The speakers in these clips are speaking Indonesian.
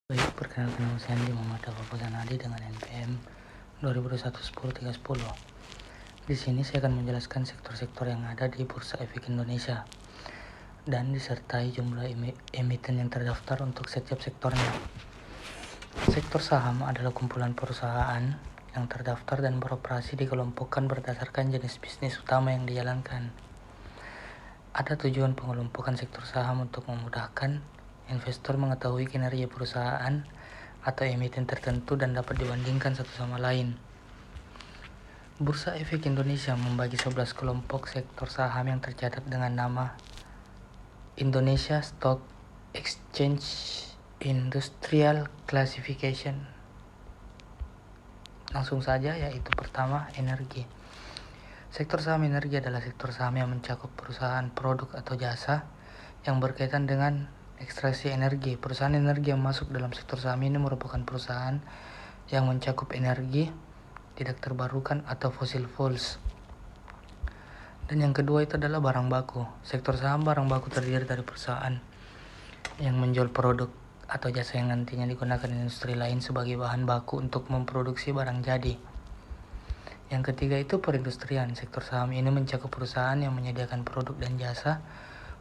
Baik, perkenalkan nama saya Andi Muhammad Afafuz Anadi dengan NPM 2021-10-310. Di sini saya akan menjelaskan sektor-sektor yang ada di Bursa Efek Indonesia dan disertai jumlah emiten yang terdaftar untuk setiap sektornya. Sektor saham adalah kumpulan perusahaan yang terdaftar dan beroperasi dikelompokkan berdasarkan jenis bisnis utama yang dijalankan. Ada tujuan pengelompokan sektor saham untuk memudahkan investor mengetahui kinerja perusahaan atau emiten tertentu dan dapat dibandingkan satu sama lain. Bursa Efek Indonesia membagi 11 kelompok sektor saham yang tercatat dengan nama Indonesia Stock Exchange Industrial Classification. Langsung saja, yaitu pertama, energi. Sektor saham energi adalah sektor saham yang mencakup perusahaan produk atau jasa yang berkaitan dengan ekstraksi energi. Perusahaan energi yang masuk dalam sektor saham ini merupakan perusahaan yang mencakup energi tidak terbarukan atau fossil fuels. Dan yang kedua itu adalah barang baku. Sektor saham barang baku terdiri dari perusahaan yang menjual produk atau jasa yang nantinya digunakan industri lain sebagai bahan baku untuk memproduksi barang jadi. Yang ketiga itu perindustrian. Sektor saham ini mencakup perusahaan yang menyediakan produk dan jasa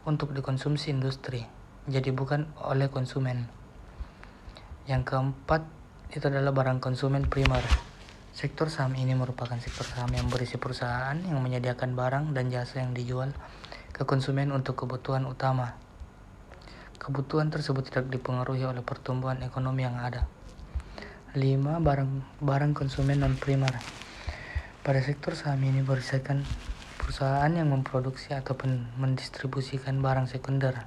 untuk dikonsumsi industri, jadi bukan oleh konsumen. Yang keempat itu adalah barang konsumen primer. Sektor saham ini merupakan sektor saham yang berisi perusahaan yang menyediakan barang dan jasa yang dijual ke konsumen untuk kebutuhan utama. Kebutuhan tersebut tidak dipengaruhi oleh pertumbuhan ekonomi yang ada. 5. Barang konsumen non primer. Pada sektor saham ini berisikan perusahaan yang memproduksi ataupun mendistribusikan barang sekunder.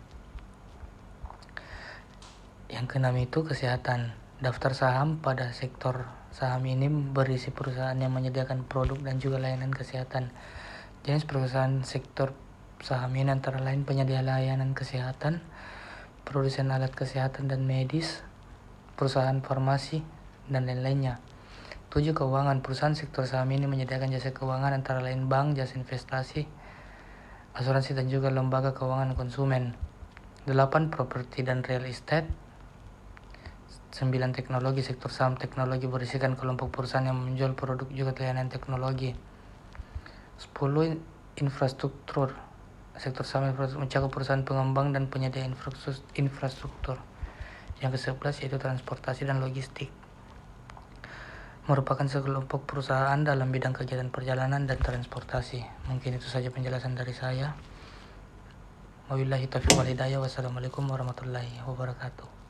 Yang keenam itu kesehatan. Daftar saham pada sektor saham ini berisi perusahaan yang menyediakan produk dan juga layanan kesehatan. Jenis perusahaan sektor saham ini antara lain penyedia layanan kesehatan, produsen alat kesehatan dan medis, perusahaan farmasi, dan lain-lainnya. 7. Keuangan. Perusahaan sektor saham ini menyediakan jasa keuangan antara lain bank, jasa investasi, asuransi, dan juga lembaga keuangan konsumen. 8. Properti dan real estate. 9. Teknologi. Sektor saham teknologi berisikan kelompok perusahaan yang menjual produk juga layanan teknologi. 10. Infrastruktur. Sektor saham mencakup perusahaan pengembang dan penyedia infrastruktur. Yang ke-11 yaitu transportasi dan logistik. Merupakan sekelompok perusahaan dalam bidang kegiatan perjalanan dan transportasi. Mungkin itu saja penjelasan dari saya. Wabillahi taufiq wal hidayah. Wassalamualaikum warahmatullahi wabarakatuh.